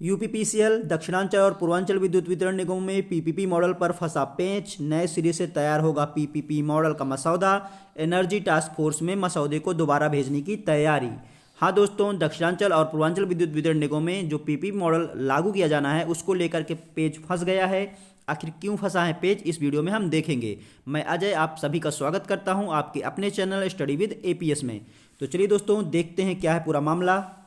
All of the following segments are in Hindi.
यूपीपीसीएल दक्षिणांचल और पूर्वांचल विद्युत वितरण निगमों में पीपीपी मॉडल पर फंसा पेंच, नए सिरे से तैयार होगा पीपीपी मॉडल का मसौदा, एनर्जी टास्क फोर्स में मसौदे को दोबारा भेजने की तैयारी। हाँ दोस्तों, दक्षिणांचल और पूर्वांचल विद्युत वितरण निगमों में जो पीपीपी मॉडल लागू किया जाना है उसको लेकर के पेच फंस गया है। आखिर क्यों फंसा है पेच, इस वीडियो में हम देखेंगे। मैं अजय आप सभी का स्वागत करता हूं आपके अपने चैनल स्टडी विद एपीएस में। तो चलिए दोस्तों देखते हैं क्या है पूरा मामला।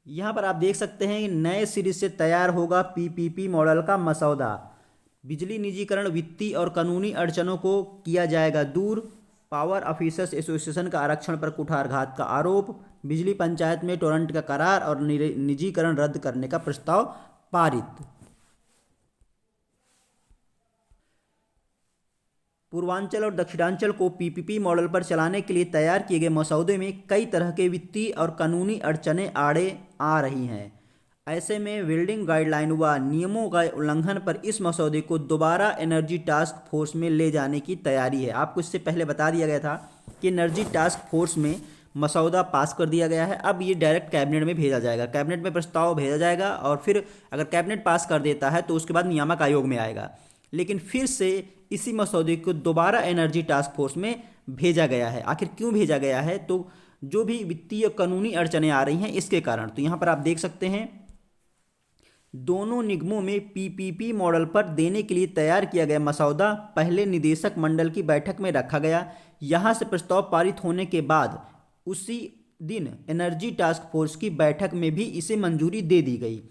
यहाँ पर आप देख सकते हैं नए सिरे से तैयार होगा पीपीपी मॉडल का मसौदा, बिजली निजीकरण, वित्तीय और कानूनी अड़चनों को किया जाएगा दूर, पावर ऑफिसर्स एसोसिएशन का आरक्षण पर कुठारघात का आरोप, बिजली पंचायत में टोरंट का करार और निजीकरण रद्द करने का प्रस्ताव पारित। पूर्वांचल और दक्षिणांचल को पीपीपी मॉडल पर चलाने के लिए तैयार किए गए मसौदे में कई तरह के वित्तीय और कानूनी अड़चनें आड़े आ रही हैं। ऐसे में बिल्डिंग गाइडलाइन व नियमों का उल्लंघन पर इस मसौदे को दोबारा एनर्जी टास्क फोर्स में ले जाने की तैयारी है। आपको इससे पहले बता दिया गया था कि एनर्जी टास्क फोर्स में मसौदा पास कर दिया गया है, अब ये डायरेक्ट कैबिनेट में भेजा जाएगा। कैबिनेट में प्रस्ताव भेजा जाएगा और फिर अगर कैबिनेट पास कर देता है तो उसके बाद नियामक आयोग में आएगा। लेकिन फिर से इसी मसौदे को दोबारा एनर्जी टास्क फोर्स में भेजा गया है। आखिर क्यों भेजा गया है? तो जो भी वित्तीय कानूनी अड़चनें आ रही हैं इसके कारण। तो यहाँ पर आप देख सकते हैं दोनों निगमों में पीपीपी मॉडल पर देने के लिए तैयार किया गया मसौदा पहले निदेशक मंडल की बैठक में रखा गया। यहाँ से प्रस्ताव पारित होने के बाद उसी दिन एनर्जी टास्क फोर्स की बैठक में भी इसे मंजूरी दे दी गई।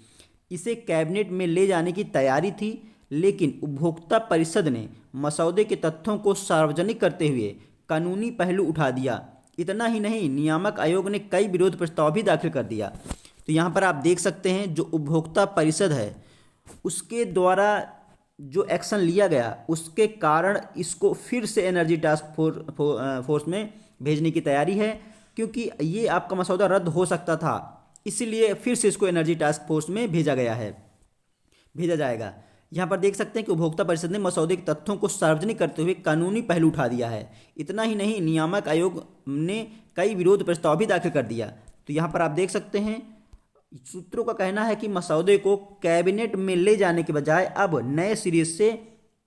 इसे कैबिनेट में ले जाने की तैयारी थी, लेकिन उपभोक्ता परिषद ने मसौदे के तथ्यों को सार्वजनिक करते हुए कानूनी पहलू उठा दिया। इतना ही नहीं, नियामक आयोग ने कई विरोध प्रस्ताव भी दाखिल कर दिया। तो यहाँ पर आप देख सकते हैं जो उपभोक्ता परिषद है उसके द्वारा जो एक्शन लिया गया उसके कारण इसको फिर से एनर्जी टास्क फोर्स में भेजने की तैयारी है, क्योंकि ये आपका मसौदा रद्द हो सकता था, इसीलिए फिर से इसको एनर्जी टास्क फोर्स में भेजा जाएगा। यहाँ पर देख सकते हैं कि उपभोक्ता परिषद ने मसौदे के तथ्यों को सार्वजनिक करते हुए कानूनी पहलू उठा दिया है। इतना ही नहीं, नियामक आयोग ने कई विरोध प्रस्ताव भी दाखिल कर दिया। तो यहाँ पर आप देख सकते हैं सूत्रों का कहना है कि मसौदे को कैबिनेट में ले जाने के बजाय अब नए सिरे से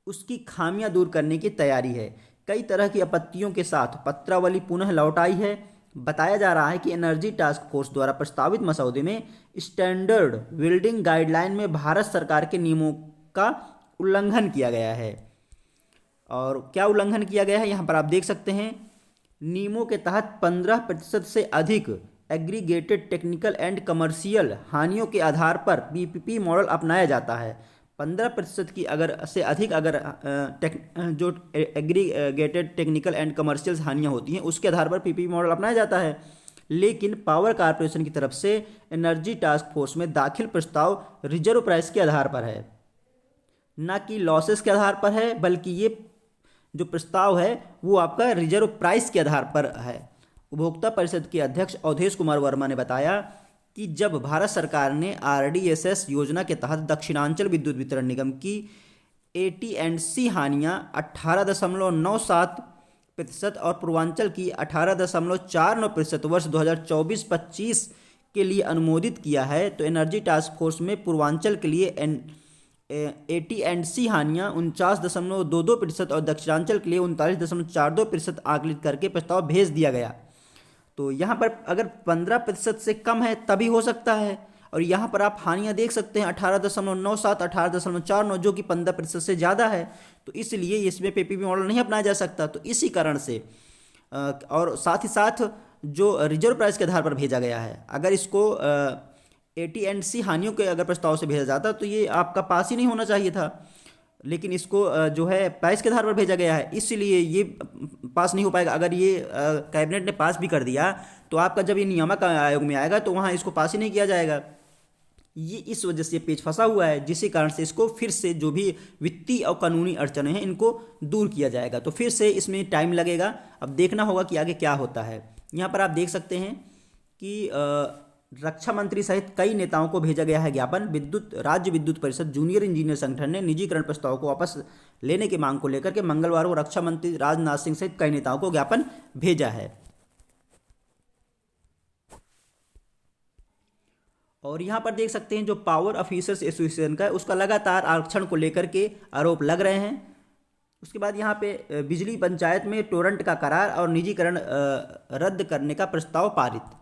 उसकी खामियां दूर करने की तैयारी है। कई तरह की आपत्तियों के साथ पत्रावली पुनः लौट आई है। बताया जा रहा है कि एनर्जी टास्क फोर्स द्वारा प्रस्तावित मसौदे में स्टैंडर्ड बिल्डिंग गाइडलाइन में भारत सरकार के नियमों का उल्लंघन किया गया है। और क्या उल्लंघन किया गया है यहाँ पर आप देख सकते हैं, नियमों के तहत 15% से अधिक एग्रीगेटेड टेक्निकल एंड कमर्शियल हानियों के आधार पर पीपीपी मॉडल अपनाया जाता है। 15% की अगर से अधिक जो एग्रीगेटेड टेक्निकल एंड कमर्शियल हानियाँ होती हैं उसके आधार पर पीपीपी मॉडल अपनाया जाता है। लेकिन पावर कॉरपोरेशन की तरफ से एनर्जी टास्क फोर्स में दाखिल प्रस्ताव रिजर्व प्राइस के आधार पर है, ना कि लॉसेस के आधार पर है, बल्कि ये जो प्रस्ताव है वो आपका रिजर्व प्राइस के आधार पर है। उपभोक्ता परिषद के अध्यक्ष अवधेश कुमार वर्मा ने बताया कि जब भारत सरकार ने आरडीएसएस योजना के तहत दक्षिणांचल विद्युत वितरण निगम की एटी&सी हानियाँ 18.97% और पूर्वांचल की 18.49% वर्ष 2024-25 के लिए अनुमोदित किया है, तो एनर्जी टास्क फोर्स में पूर्वांचल के लिए एटी&सी हानियाँ 49.22% और दक्षिणांचल के लिए 39.42% आकलित करके प्रस्ताव भेज दिया गया। तो यहाँ पर अगर 15% से कम है तभी हो सकता है, और यहाँ पर आप हानियाँ देख सकते हैं 18.97, 18.49 जो कि 15% से ज़्यादा है। तो इसलिए इसमें पीपीपी मॉडल नहीं अपनाया जा सकता। तो इसी कारण से और साथ ही साथ जो रिजर्व प्राइस के आधार पर भेजा गया है, अगर इसको एटी&सी हानियों के अगर प्रस्ताव से भेजा जाता तो ये आपका पास ही नहीं होना चाहिए था, लेकिन इसको जो है प्राइस के आधार पर भेजा गया है, इसलिए ये पास नहीं हो पाएगा। अगर ये कैबिनेट ने पास भी कर दिया तो आपका जब ये नियामक आयोग में आएगा तो वहाँ इसको पास ही नहीं किया जाएगा। ये इस वजह से पेच फंसा हुआ है, जिसके कारण से इसको फिर से जो भी वित्तीय और कानूनी अड़चनें हैं इनको दूर किया जाएगा। तो फिर से इसमें टाइम लगेगा, अब देखना होगा कि आगे क्या होता है। यहाँ पर आप देख सकते हैं कि रक्षा मंत्री सहित कई नेताओं को भेजा गया है ज्ञापन। राज्य विद्युत परिषद जूनियर इंजीनियर संगठन ने निजीकरण प्रस्ताव को वापस लेने की मांग को लेकर के मंगलवार को रक्षा मंत्री राजनाथ सिंह सहित कई नेताओं को ज्ञापन भेजा है। और यहाँ पर देख सकते हैं जो पावर ऑफिसर्स एसोसिएशन का है उसका लगातार आरक्षण को लेकर के आरोप लग रहे हैं। उसके बाद यहाँ पे बिजली पंचायत में टोरंट का करार और निजीकरण रद्द करने का प्रस्ताव पारित।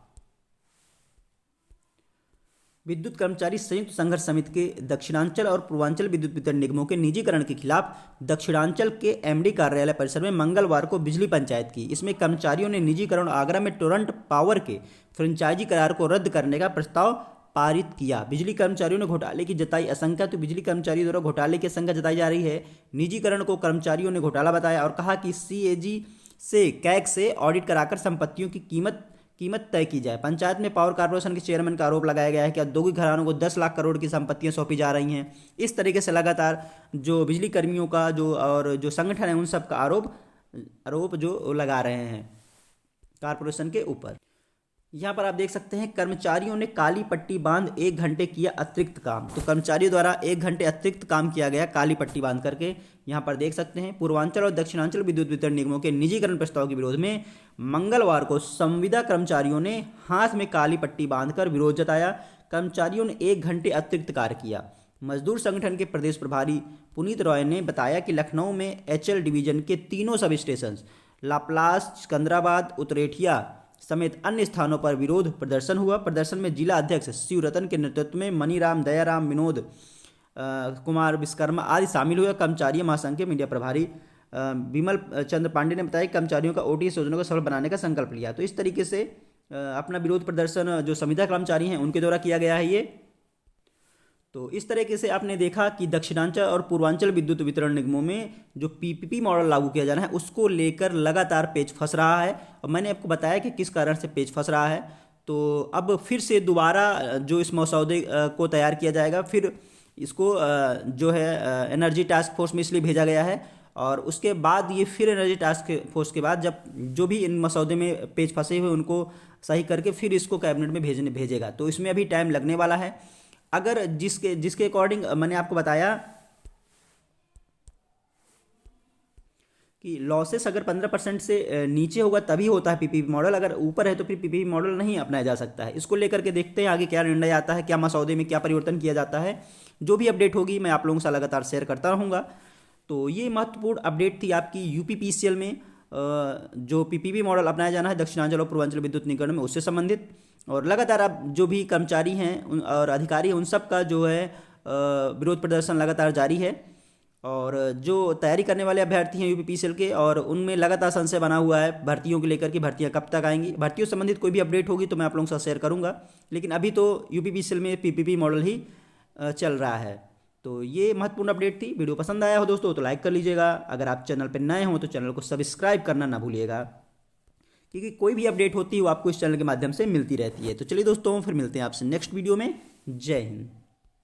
विद्युत कर्मचारी संयुक्त संघर्ष समिति के दक्षिणांचल और पूर्वांचल विद्युत वितरण निगमों के निजीकरण के खिलाफ दक्षिणांचल के एमडी कार्यालय परिसर में मंगलवार को बिजली पंचायत की। इसमें कर्मचारियों ने निजीकरण आगरा में टोरंट पावर के फ्रेंचाइजी करार को रद्द करने का प्रस्ताव पारित किया। बिजली कर्मचारियों ने घोटाले की जताई आशंका। तो बिजली कर्मचारियों द्वारा घोटाले की आशंका जताई जा रही है। निजीकरण को कर्मचारियों ने घोटाला बताया और कहा कि सीएजी से कैग से ऑडिट कराकर संपत्तियों की कीमत तय की जाए। पंचायत में पावर कॉर्पोरेशन के चेयरमैन का आरोप लगाया गया है कि औद्योगिक घरानों को 10 लाख करोड़ की संपत्तियां सौंपी जा रही हैं। इस तरीके से लगातार जो बिजली कर्मियों का जो संगठन है उन सब का आरोप जो लगा रहे हैं कॉर्पोरेशन के ऊपर। यहाँ पर आप देख सकते हैं कर्मचारियों ने काली पट्टी बांध 1 घंटे किया अतिरिक्त काम। तो कर्मचारियों द्वारा 1 घंटे अतिरिक्त काम किया गया काली पट्टी बांध करके। यहाँ पर देख सकते हैं पूर्वांचल और दक्षिणांचल विद्युत वितरण निगमों के निजीकरण प्रस्ताव के विरोध में मंगलवार को संविदा कर्मचारियों ने हाथ में काली पट्टी बांधकर विरोध जताया। कर्मचारियों ने 1 घंटे अतिरिक्त कार्य किया। मजदूर संगठन के प्रदेश प्रभारी पुनीत रॉय ने बताया कि लखनऊ में एचएल डिवीजन के तीनों sub station Laplace, Secunderabad, Utrethia समेत अन्य स्थानों पर विरोध प्रदर्शन हुआ। प्रदर्शन में जिला अध्यक्ष शिवरतन के नेतृत्व में मनीराम, दयाराम, विनोद कुमार विश्वकर्मा आदि शामिल हुए। कर्मचारी महासंघ के मीडिया प्रभारी विमल चंद्र पांडे ने बताया कि कर्मचारियों का ओटीएस योजना को सफल बनाने का संकल्प लिया। तो इस तरीके से अपना विरोध प्रदर्शन जो संविदा कर्मचारी हैं उनके द्वारा किया गया है ये। तो इस तरीके से आपने देखा कि दक्षिणांचल और पूर्वांचल विद्युत वितरण निगमों में जो पीपीपी मॉडल लागू किया जाना है उसको लेकर लगातार पेच फंस रहा है। और मैंने आपको बताया कि किस कारण से पेच फंस रहा है। तो अब फिर से दोबारा जो इस मसौदे को तैयार किया जाएगा, फिर इसको जो है एनर्जी टास्क फोर्स में इसलिए भेजा गया है। और उसके बाद ये फिर एनर्जी टास्क फोर्स के बाद जब जो भी इन मसौदे में पेच फंसे हुए उनको सही करके फिर इसको कैबिनेट में भेजेगा। तो इसमें अभी टाइम लगने वाला है। अगर जिसके अकॉर्डिंग मैंने आपको बताया कि लॉसेस अगर 15% से नीचे होगा तभी होता है पीपीपी मॉडल, अगर ऊपर है तो फिर पीपीपी मॉडल नहीं अपनाया जा सकता है। इसको लेकर के देखते हैं आगे क्या निर्णय आता है, क्या मसौदे में क्या परिवर्तन किया जाता है। जो भी अपडेट होगी मैं आप लोगों से लगातार शेयर करता रहूँगा। तो ये महत्वपूर्ण अपडेट थी आपकी यूपीपीसीएल में जो पीपीपी मॉडल अपनाया जाना है दक्षिणांचल और पूर्वांचल विद्युत निगम में उससे संबंधित। और लगातार आप जो भी कर्मचारी हैं और अधिकारी हैं उन सब का जो है विरोध प्रदर्शन लगातार जारी है। और जो तैयारी करने वाले अभ्यर्थी हैं यूपीपीसीएल के और उनमें लगातार संशय बना हुआ है भर्तियों को लेकर कि भर्तियां कब तक आएंगी। भर्तियों से संबंधित कोई भी अपडेट होगी तो मैं आप लोगों के साथ शेयर करूंगा। लेकिन अभी तो यूपीपीसीएल में पीपीपी मॉडल ही चल रहा है। तो ये महत्वपूर्ण अपडेट थी। वीडियो पसंद आया हो दोस्तों तो लाइक कर लीजिएगा। अगर आप चैनल पर नए हो तो चैनल को सब्सक्राइब करना ना भूलिएगा, क्योंकि कोई भी अपडेट होती है वो आपको इस चैनल के माध्यम से मिलती रहती है। तो चलिए दोस्तों फिर मिलते हैं आपसे नेक्स्ट वीडियो में। जय हिंद।